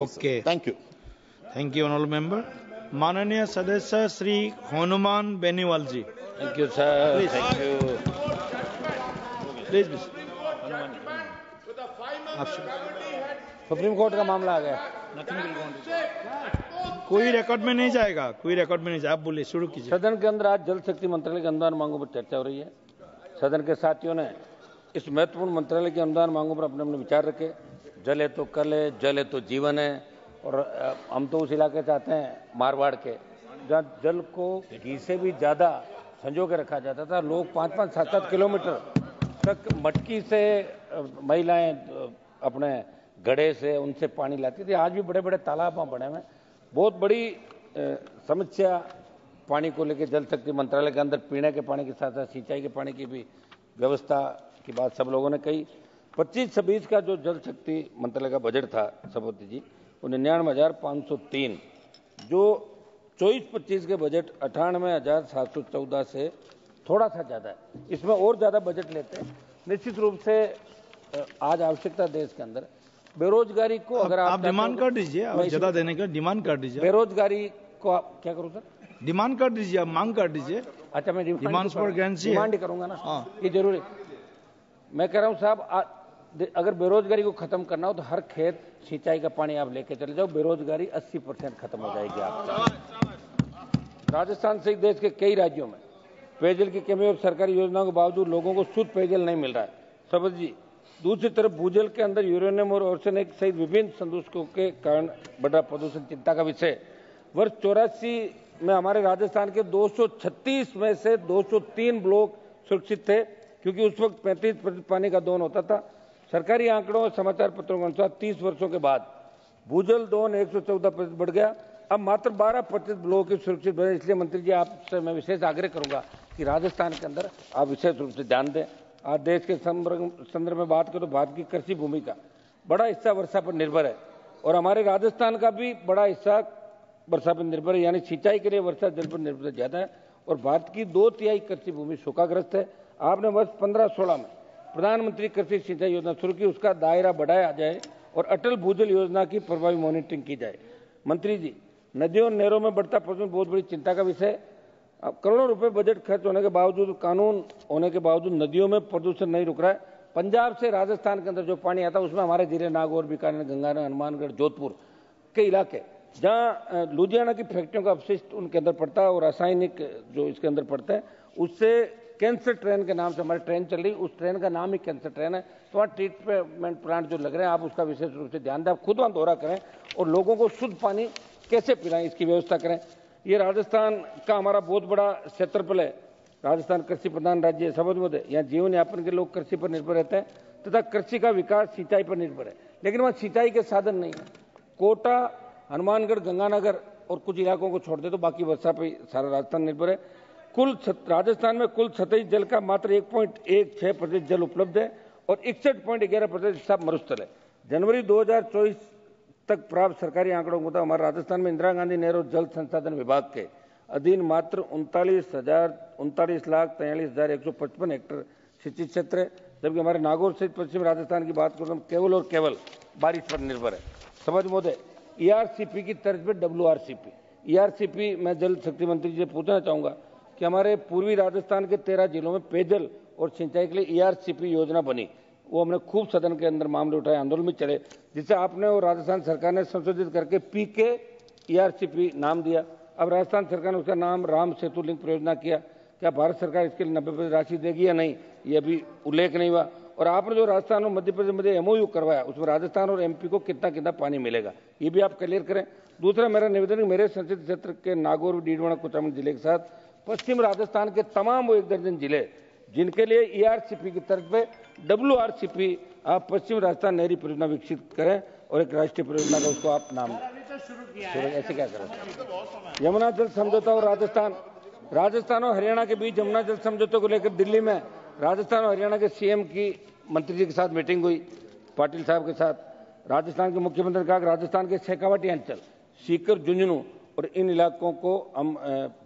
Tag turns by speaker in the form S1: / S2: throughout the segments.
S1: Okay,
S2: thank
S1: you honourable member. माननीय सदस्य Shri Hanuman Beniwal ji.
S2: You sir, thank you.
S1: Please
S2: Supreme Court का मामला आ गया।
S1: कोई रिकॉर्ड में नहीं जाएगा, कोई रिकॉर्ड में नहीं जाएगा। आप बोलिए, शुरू कीजिए।
S2: सदन के अंदर आज जल शक्ति मंत्रालय के अनुदान मांगों पर चर्चा हो रही है। सदन के साथियों ने इस महत्वपूर्ण मंत्रालय के अनुदान मांगों पर अपने अपने विचार रखे। जल है तो कल है, जल है तो जीवन है। और हम तो उस इलाके चाहते हैं मारवाड़ के, जहाँ जल को घी से भी ज्यादा संजो के रखा जाता था। लोग 5-5, 7-7 किलोमीटर तक मटकी से महिलाएं अपने घड़े से उनसे पानी लाती थी। आज भी बड़े बड़े तालाब वहाँ बने हुए। बहुत बड़ी समस्या पानी को लेकर जल शक्ति मंत्रालय के अंदर पीने के पानी के साथ साथ सिंचाई के पानी की भी व्यवस्था की बात सब लोगों ने कही। 25-26 का जो जल शक्ति मंत्रालय का बजट था सभापति जी, वो 99,503, जो 24-25 के बजट 98,714 से थोड़ा सा ज्यादा है। इसमें और ज्यादा बजट लेते हैं। निश्चित रूप से आज आवश्यकता देश के अंदर बेरोजगारी को, अगर आप
S1: डिमांड कर दीजिए, ज्यादा देने का डिमांड कर दीजिए।
S2: बेरोजगारी को आप क्या करूं सर?
S1: डिमांड कर दीजिए, आप मांग कर दीजिए।
S2: अच्छा, मैं
S1: डिमांड पर गारंटी
S2: डिमांड ही करूंगा ना, ये जरूरी। मैं कह रहा हूं साहब, अगर बेरोजगारी को खत्म करना हो तो हर खेत सिंचाई का पानी आप लेके चले जाओ, बेरोजगारी 80% खत्म हो जाएगी आपका। राजस्थान सहित देश के कई राज्यों में पेयजल की कमी और सरकारी योजनाओं के बावजूद लोगों को शुद्ध पेयजल नहीं मिल रहा है सभापति जी। दूसरी तरफ भूजल के अंदर यूरेनियम और आर्सेनिक सहित विभिन्न संदूषकों के कारण बढ़ा प्रदूषण चिंता का विषय। वर्ष 84 में हमारे राजस्थान के 236 में से 203 ब्लॉक सुरक्षित थे, क्योंकि उस वक्त 35% पानी का दोहन होता था। सरकारी आंकड़ों और समाचार पत्रों के अनुसार 30 वर्षों के बाद भूजल दोहन 114% बढ़ गया। अब मात्र 12% ब्लॉक सुरक्षित बने। इसलिए मंत्री जी, आपसे मैं विशेष आग्रह करूंगा कि राजस्थान के अंदर आप विशेष रूप से ध्यान दें। आज देश के संदर्भ में बात करें तो भारत की कृषि भूमि का बड़ा हिस्सा वर्षा पर निर्भर है, और हमारे राजस्थान का भी बड़ा हिस्सा वर्षा पर निर्भर है, यानी सिंचाई के लिए वर्षा जल पर निर्भर ज्यादा है। और भारत की 2/3 कृषि भूमि सूखाग्रस्त है। आपने वर्ष 15-16 में प्रधानमंत्री कृषि सिंचाई योजना शुरू की, उसका दायरा बढ़ाया जाए और अटल भूजल योजना की प्रभावी मॉनिटरिंग की जाए। मंत्री जी, नदियों और नहरों में बढ़ता प्रदूषण बहुत बड़ी चिंता का विषय। अब करोड़ों रुपए बजट खर्च होने के बावजूद, कानून होने के बावजूद नदियों में प्रदूषण नहीं रुक रहा है। पंजाब से राजस्थान के अंदर जो पानी आता है उसमें हमारे जिले नागौर, बीकानेर, गंगानगर, हनुमानगढ़, जोधपुर के इलाके, जहाँ लुधियाना की फैक्ट्रियों का अपशिष्ट उनके अंदर पड़ता है और रासायनिक जो इसके अंदर पड़ता है, उससे कैंसर ट्रेन के नाम से हमारी ट्रेन चल रही, उस ट्रेन का नाम ही कैंसर ट्रेन है। तो वहाँ ट्रीटमेंट प्लांट जो लग रहे हैं, आप उसका विशेष रूप से ध्यान दें। आप खुद वहाँ दौरा करें और लोगों को शुद्ध पानी कैसे पिलाएं, इसकी व्यवस्था करें। ये राजस्थान का हमारा बहुत बड़ा क्षेत्रफल है। राजस्थान कृषि प्रधान राज्य है सभापति महोदय। यहाँ जीवन यापन के लोग कृषि पर निर्भर रहते हैं तथा कृषि का विकास सिंचाई पर निर्भर है, लेकिन वहाँ सिंचाई के साधन नहीं है। कोटा, हनुमानगढ़, गंगानगर और कुछ इलाकों को छोड़ दे तो बाकी वर्षा पर सारा राजस्थान निर्भर है। राजस्थान में कुल सतही जल का मात्र 1.16% जल उपलब्ध है और 61.11% हिस्सा मरुस्थल है। जनवरी 2024 तक प्राप्त सरकारी आंकड़ों के मुताबिक हमारे राजस्थान में इंदिरा गांधी नहर और जल संसाधन विभाग के अधीन मात्र 39,43,43,155 हेक्टेयर सिंचित क्षेत्र है, जबकि हमारे नागौर सहित पश्चिम राजस्थान की बात करें तो केवल और केवल बारिश पर निर्भर है। सभापति महोदय, ERCP की तर्ज पर WRCP, ERCP मैं जल शक्ति मंत्री जी से पूछना चाहूंगा कि हमारे पूर्वी राजस्थान के 13 जिलों में पेयजल और सिंचाई के लिए ERCP योजना बनी। वो हमने खूब सदन के अंदर मामले उठाए, आंदोलन में चले, जिसे आपने और राजस्थान सरकार ने संशोधित करके PK ERCP नाम दिया। अब राजस्थान सरकार ने उसका नाम राम सेतु लिंक परियोजना किया। क्या भारत सरकार इसके लिए 90% राशि देगी या नहीं, ये अभी उल्लेख नहीं हुआ। और आपने जो राजस्थान और मध्य प्रदेश में MOU करवाया, उसमें राजस्थान और MP को कितना कितना पानी मिलेगा, ये भी आप क्लियर करें। दूसरा मेरा निवेदन है, मेरे संसदीय क्षेत्र के नागौर, डीडवाना, कुचामन जिले के साथ पश्चिम राजस्थान के तमाम वो 1 दर्जन जिले जिनके लिए ERCP की तर्ज पे WRCP आप पश्चिम राजस्थान नहरी परियोजना विकसित करें और एक राष्ट्रीय परियोजना का उसको आप नाम ऐसे क्या करें। यमुना जल समझौता और राजस्थान और हरियाणा के बीच यमुना जल समझौते को लेकर दिल्ली में राजस्थान और हरियाणा के CM की मंत्री जी के साथ मीटिंग हुई, पाटिल साहब के साथ। राजस्थान के मुख्यमंत्री ने कहा कि राजस्थान के शेखावाटी अंचल, सीकर, झुंझुनू और इन इलाकों को हम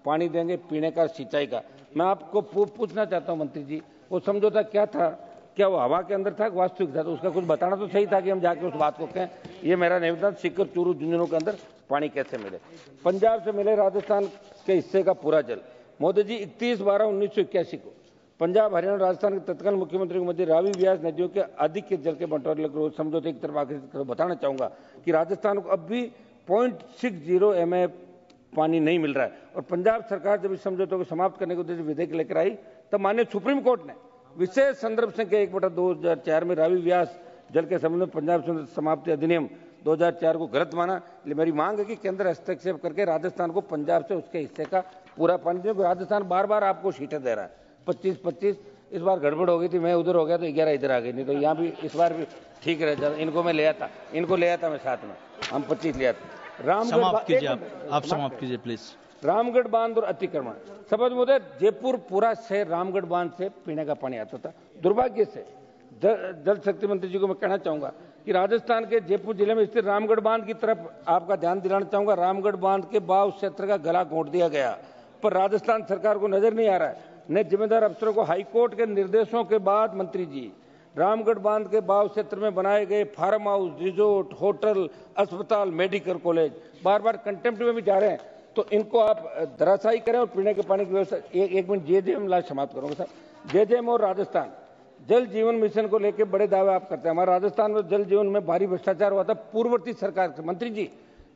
S2: पानी देंगे पीने का, सिंचाई का। मैं आपको पूछना चाहता हूं मंत्री जी, वो समझौता क्या था क्या वो हवा के अंदर था, वास्तविक था? तो उसका कुछ बताना तो सही था कि हम जाके उस बात को कहें। ये मेरा निवेदन, सीकर, चूरू, झुंझुनू के अंदर पानी कैसे मिले? पंजाब से मिले राजस्थान के हिस्से का पूरा जल। मोदी जी 31/12/1981 को पंजाब, हरियाणा, राजस्थान के तत्कालीन मुख्यमंत्री के मध्य रावी व्यास नदियों के अधिक के जल के बंटवारे लेकर समझौते की तरफ आगे बताना चाहूंगा कि राजस्थान को अब भी 0.60 MA पानी नहीं मिल रहा है। और पंजाब सरकार जब इस समझौते को समाप्त करने के उद्देश्य विधेयक लेकर आई, तब माननीय सुप्रीम कोर्ट ने विशेष संदर्भ संख्या 1/2004 में रावी व्यास जल के संबंध में पंजाब समाप्ति अधिनियम 2004 को गलत माना। इसलिए मेरी मांग है कि केंद्र हस्तक्षेप करके राजस्थान को पंजाब से उसके हिस्से का पूरा पानी दे। राजस्थान बार बार आपको सीटें दे रहा है 25-25, इस बार गड़बड़ हो गई थी, मैं उधर हो गया तो 11 इधर आ गई, नहीं तो यहाँ भी इस बार भी ठीक रह जाता। इनको मैं ले आता, इनको ले आता मैं साथ में, हम 25 ले आते।
S1: समाप्त कीजिए आप समाप्त कीजिए प्लीज।
S2: रामगढ़ बांध और अतिक्रमण, समझ मुझे जयपुर पूरा शहर रामगढ़ बांध से पीने का पानी आता था। दुर्भाग्य से जल शक्ति मंत्री जी को मैं कहना चाहूंगा कि राजस्थान के जयपुर जिले में स्थित रामगढ़ बांध की तरफ आपका ध्यान दिलाना चाहूंगा। रामगढ़ बांध के बाव क्षेत्र का गला घोंट दिया गया, पर राजस्थान सरकार को नजर नहीं आ रहा है। ने जिम्मेदार अफसरों को हाईकोर्ट के निर्देशों के बाद मंत्री जी रामगढ़ बांध के बाव क्षेत्र में बनाए गए फार्म हाउस, रिजोर्ट, होटल, अस्पताल, मेडिकल कॉलेज बार बार कंटेम्प्ट में भी जा रहे हैं। तो इनको आप धराशायी करें और पीने के पानी की व्यवस्था। एक मिनट, जेजेएम लास्ट समाप्त करूंगा सर। जेजेएम और राजस्थान जल जीवन मिशन को लेकर बड़े दावे आप करते हैं। हमारे राजस्थान में जल जीवन में भारी भ्रष्टाचार हुआ था पूर्ववर्ती सरकार से। मंत्री जी,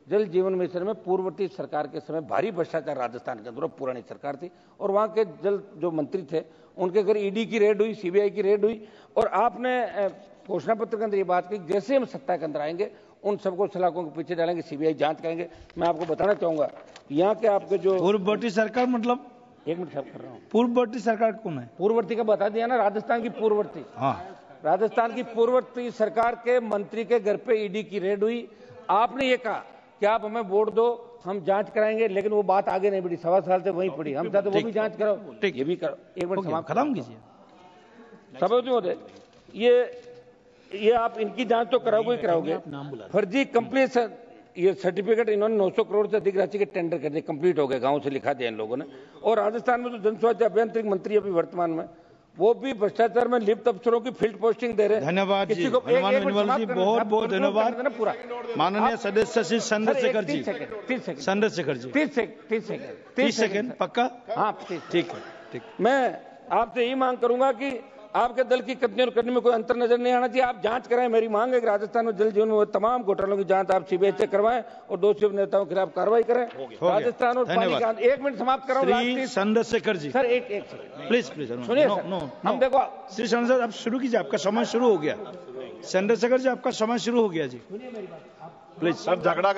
S2: जल जीवन मिशन में पूर्ववर्ती सरकार के समय भारी भ्रष्टाचार राजस्थान के अंदर, पुरानी सरकार थी, और वहां के जल जो मंत्री थे उनके घर ईडी की रेड हुई, सीबीआई की रेड हुई। और आपने घोषणा पत्र के अंदर ये बात की जैसे हम सत्ता के अंदर आएंगे उन सबको सलाखों के पीछे डालेंगे, सीबीआई जांच करेंगे। मैं आपको बताना चाहूंगा यहाँ के आपके जो
S1: पूर्ववर्ती सरकार मतलब,
S2: एक मिनट सब कर रहा हूँ,
S1: पूर्ववर्ती सरकार कौन है?
S2: पूर्ववर्ती का बता दिया ना, राजस्थान की पूर्ववर्ती।
S1: हाँ,
S2: राजस्थान की पूर्ववर्ती सरकार के मंत्री के घर पे ईडी की रेड हुई। आपने ये कहा कि आप हमें वोट दो, हम जांच कराएंगे, लेकिन वो बात आगे नहीं बढ़ी, 1.25 साल से वहीं पड़ी। हम चाहते वो भी जांच कराओ, ये भी करो। एक मिनट समाप्त
S1: खत्म कीजिए।
S2: समझ होते ये आप इनकी जांच तो कराओगे ही कराओगे। फर्जी कंप्लीट ये सर्टिफिकेट इन्होंने 900 करोड़ से अधिक राशि के टेंडर कर दिए, कंप्लीट हो गए, गांव से लिखा दिया इन लोगों ने। और राजस्थान में तो जन स्वास्थ्य अभियंत्रिक मंत्री अभी वर्तमान में, वो भी भ्रष्टाचार में लिप्त अफसरों की फील्ड पोस्टिंग दे रहे हैं।
S1: धन्यवाद जी, हनुमान बेनीवाल जी, बहुत बहुत धन्यवाद।
S2: पूरा
S1: माननीय सदस्य श्री चंद्रशेखर जी,
S2: 30 सेकंड,
S1: चंद्रशेखर जी,
S2: 30
S1: सेकंड पक्का?
S2: हाँ
S1: ठीक है, ठीक।
S2: मैं आपसे यही मांग करूंगा कि आपके दल की कथनी और करनी में कोई अंतर नजर नहीं आना चाहिए। आप जांच कराएं। मेरी मांग है कि राजस्थान में जल जीवन में तमाम घोटालों की जांच आप सीबीआई से करवाएं और दोषी नेताओं के खिलाफ कार्रवाई करें। राजस्थान और पानी का, एक मिनट समाप्त कराऊं
S1: चंद्रशेखर जी,
S2: सर एक सेकंड
S1: प्लीज
S2: सुनिए। हम देखो
S1: श्री चंद्रशेखर, आप शुरू कीजिए, आपका समय शुरू हो गया। चंद्रशेखर जी, आपका समय शुरू हो गया जी, प्लीज।
S3: सर झगड़ा